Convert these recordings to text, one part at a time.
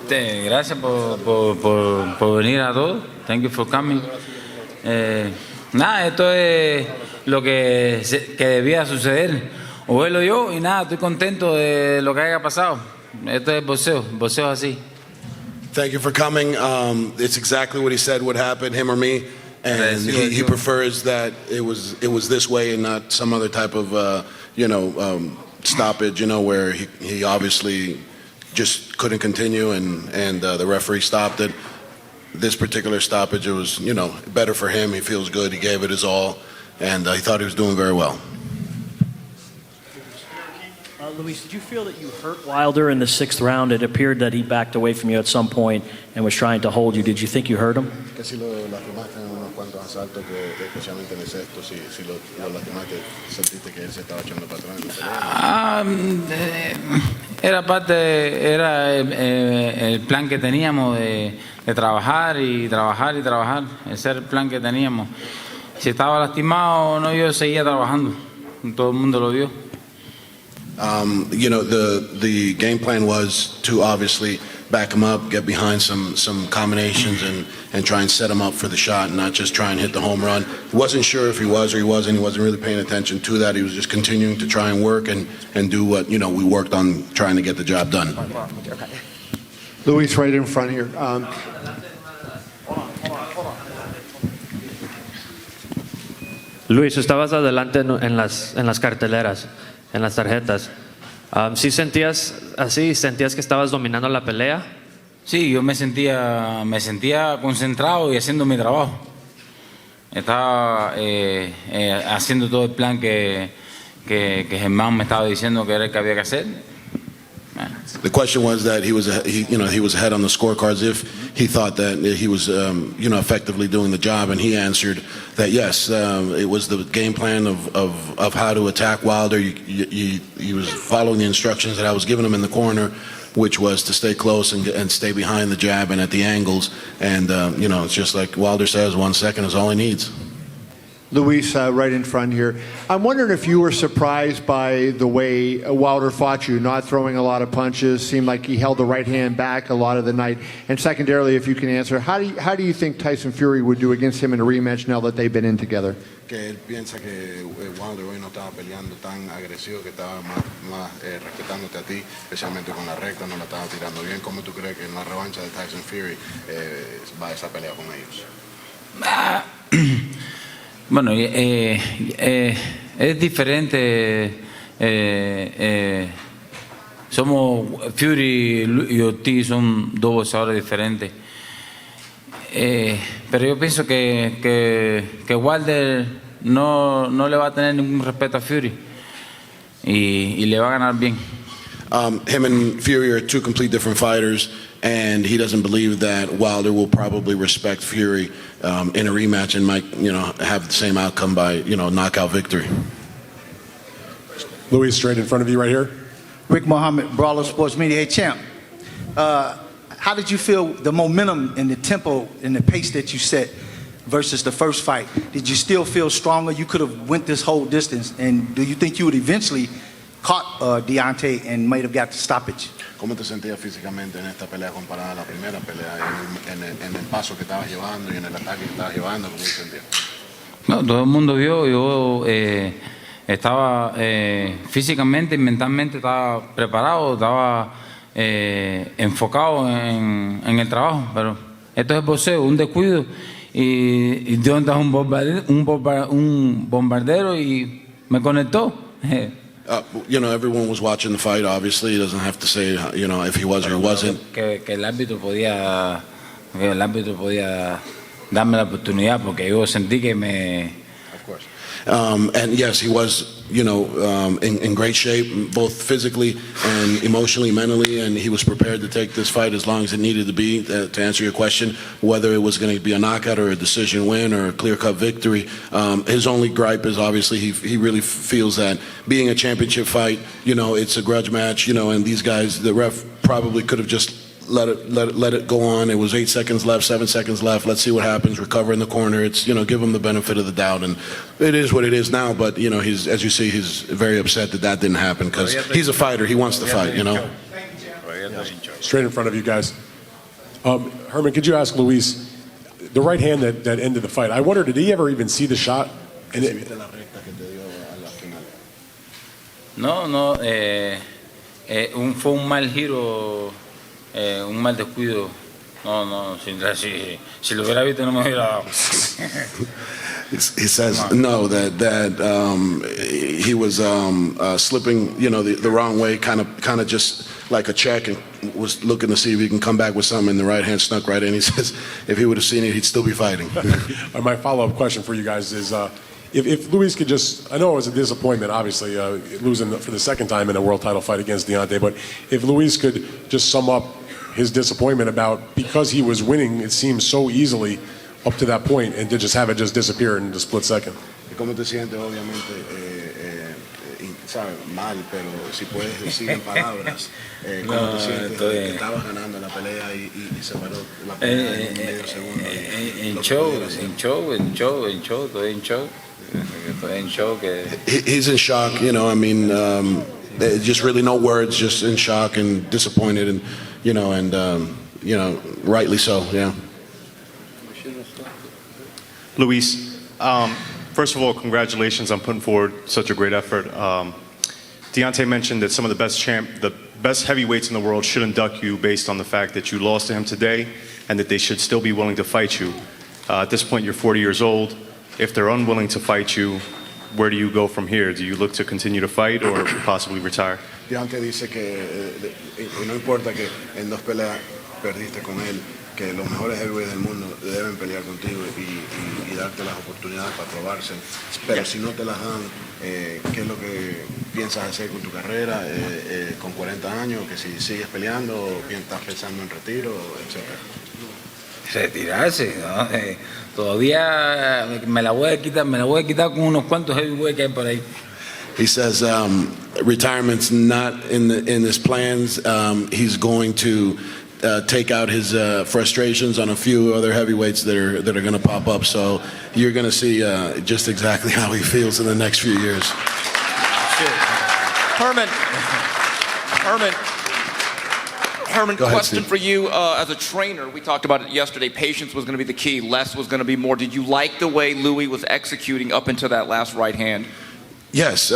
Gracias por venir a todos. Thank you for coming. Nada, esto es lo que debía suceder. O verlo yo y nada, estoy contento de lo que haya pasado. Esto es boxeo así. Thank you for coming. It's exactly what he said would happen, him or me, and he prefers that it was this way and not some other type of stoppage, where he obviously just couldn't continue and the referee stopped it. This particular stoppage, it was better for him. He feels good. He gave it his all, and he thought he was doing very well. Luis, did you feel that you hurt Wilder in the 6th round? It appeared that he backed away from you at some point and was trying to hold you. Did you think you hurt him? Era el plan que teníamos de trabajar y trabajar y trabajar. Ese era el plan que teníamos. Si estaba lastimado o no, yo seguía trabajando. Todo el mundo lo vio. The game plan was to obviously back him up, get behind some combinations and try and set him up for the shot and not just try and hit the home run. He wasn't sure if he was or he wasn't. He wasn't really paying attention to that. He was just continuing to try and work and do what, we worked on trying to get the job done. Luis, right in front here. Luis, estabas adelante en las carteleras, en las tarjetas. ¿Sí sentías así? ¿Sentías que estabas dominando la pelea? Sí, yo me sentía concentrado y haciendo mi trabajo. Estaba haciendo todo el plan que Germán me estaba diciendo que era el que había que hacer. The question was that he was ahead on the scorecards if he thought that he was effectively doing the job, and he answered that yes, it was the game plan of how to attack Wilder. He was following the instructions that I was giving him in the corner, which was to stay close and stay behind the jab and at the angles, and it's just like Wilder says, 1 second is all he needs. Luis, right in front here. I'm wondering if you were surprised by the way Wilder fought you, not throwing a lot of punches, seemed like he held the right hand back a lot of the night. And secondarily, if you can answer, how do you think Tyson Fury would do against him in a rematch now that they've been in together? Que él piensa que Wilder hoy no estaba peleando tan agresivo, que estaba más respetándote a ti, especialmente con la recta, no la estaba tirando bien. ¿Cómo tú crees que en la revancha de Tyson Fury va esa pelea con ellos? Bueno, es diferente. Fury y Ortiz son dos boxeadores diferentes. Pero yo pienso que Wilder no le va a tener ningún respeto a Fury y le va a ganar bien. Him and Fury are two complete different fighters, and he doesn't believe that Wilder will probably respect Fury in a rematch and might, have the same outcome by, knockout victory. Luis, straight in front of you right here. Rick Mohammed, Brawler Sports Media. Hey, champ, how did you feel the momentum and the tempo and the pace that you set versus the first fight? Did you still feel stronger? You could have went this whole distance, and do you think you would eventually caught Deontay and might have got the stoppage? ¿Cómo te sentías físicamente en esta pelea comparada a la primera pelea, en el paso que estabas llevando y en el ataque que estabas llevando? ¿Cómo te sentías? No, todo el mundo vio, yo estaba físicamente y mentalmente estaba preparado, estaba enfocado en el trabajo, pero esto es boxeo, un descuido y Deontay es un bombardero y me conectó. Everyone was watching the fight. Obviously, he doesn't have to say, if he was or wasn't. Que el árbitro podía darme la oportunidad porque yo sentí que me. Of course. And yes, he was, in great shape, both physically and emotionally, mentally, and he was prepared to take this fight as long as it needed to be. To answer your question, whether it was going to be a knockout or a decision win or a clear-cut victory, his only gripe is obviously he really feels that being a championship fight, it's a grudge match, and these guys, the ref probably could have just let it go on. It was 8 seconds left, 7 seconds left. Let's see what happens. Recover in the corner. It's give him the benefit of the doubt, and it is what it is now. But he's, as you see, he's very upset that didn't happen because he's a fighter. He wants to fight. Straight in front of you guys. Herman, could you ask Luis, the right hand that ended the fight, I wonder, did he ever even see the shot? And No, fue un mal giro, un mal descuido. No, si lo hubiera visto no me hubiera dado. He says no, that he was slipping, the wrong way, kind of just like a check, and was looking to see if he can come back with something, and the right hand snuck right in. He says if he would have seen it, he'd still be fighting. My follow-up question for you guys is, if Luis could just, I know it was a disappointment, obviously, losing for the second time in a world title fight against Deontay, but if Luis could just sum up his disappointment about, because he was winning, it seems so easily up to that point, and to just have it just disappear in a split second. ¿Cómo te sientes? Obviamente, sabes, mal, pero si puedes decir en palabras, ¿cómo te sientes? Que estabas ganando la pelea y se paró la pelea en medio segundo. Estoy en shock. He's in shock, I mean, just really no words, just in shock and disappointed, and rightly so, yeah. Luis, first of all, congratulations on putting forward such a great effort. Deontay mentioned that some of the best heavyweights in the world should induct you based on the fact that you lost to him today, and that they should still be willing to fight you. At this point, you're 40 years old. If they're unwilling to fight you, where do you go from here? Do you look to continue to fight or possibly retire? Deontay dice que no importa que en 2 peleas perdiste con él, que los mejores heavyweights del mundo deben pelear contigo y darte las oportunidades para probarse. Pero si no te las dan, ¿qué es lo que piensas hacer con tu carrera con 40 años? Que si sigues peleando, o estás pensando en retiro, etcétera. Retirarse, ¿no? Todavía me la voy a quitar con unos cuantos heavyweights que hay por ahí. He says retirement's not in his plans. He's going to take out his frustrations on a few other heavyweights that are going to pop up. So you're going to see just exactly how he feels in the next few years. Herman, Go ahead, question Steve. for you as a trainer. We talked about it yesterday. Patience was going to be the key. Less was going to be more. Did you like the way Louis was executing up into that last right hand? Yes.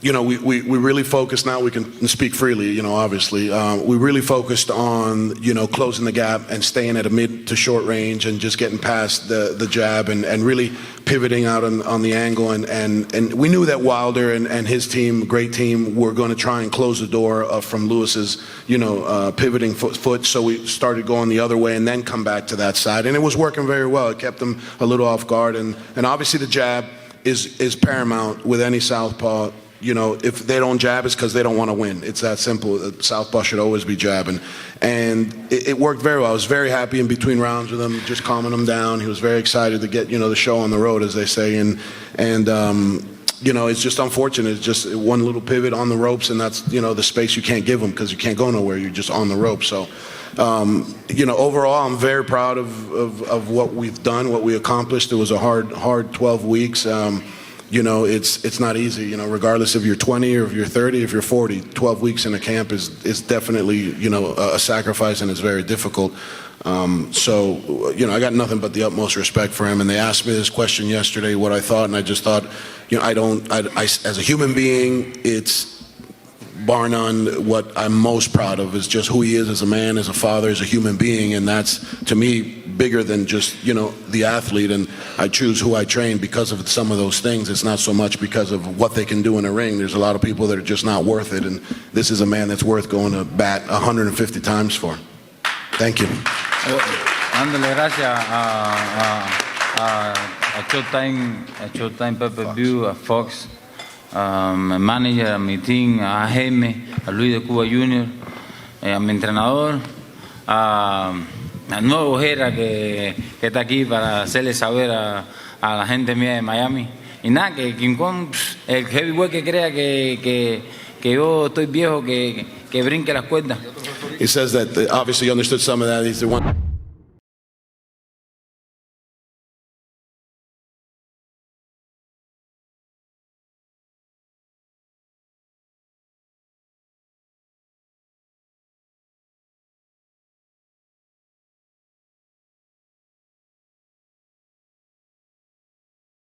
We really focused, now we can speak freely, obviously. We really focused on, closing the gap and staying at a mid to short range and just getting past the jab and really pivoting out on the angle. And we knew that Wilder and his team, great team, were going to try and close the door from Lewis's, pivoting foot. So we started going the other way and then come back to that side. And it was working very well. It kept him a little off guard. And obviously the jab is paramount with any southpaw. If they don't jab, it's because they don't want to win. It's that simple. Southpaw should always be jabbing. And it worked very well. I was very happy in between rounds with him, just calming him down. He was very excited to get, the show on the road, as they say. And it's just unfortunate. It's just one little pivot on the ropes, and that's, the space you can't give him because you can't go nowhere. You're just on the rope. So, overall, I'm very proud of what we've done, what we accomplished. It was a hard 12 weeks. It's not easy, regardless if you're 20 or if you're 30, if you're 40, 12 weeks in a camp is definitely, a sacrifice, and it's very difficult. I got nothing but the utmost respect for him. And they asked me this question yesterday, what I thought, and I just thought, as a human being, it's bar none, what I'm most proud of is just who he is as a man, as a father, as a human being, and that's, to me, bigger than just, the athlete. And I choose who I train because of some of those things. It's not so much because of what they can do in a ring. There's a lot of people that are just not worth it, and this is a man that's worth going to bat 150 times for. Thank you. Dándole gracias a Showtime Pay-Per-View, a Fox, a mi manager, a mi team, a Jaime, a Luis de Cuba Jr., a mi entrenador, al nuevo Ojeda que está aquí para hacerle saber a la gente mía de Miami. Y nada, que King Kong, el heavyweight que crea que yo estoy viejo, que brinque las cuerdas. He says that obviously you understood some of that. He's the one.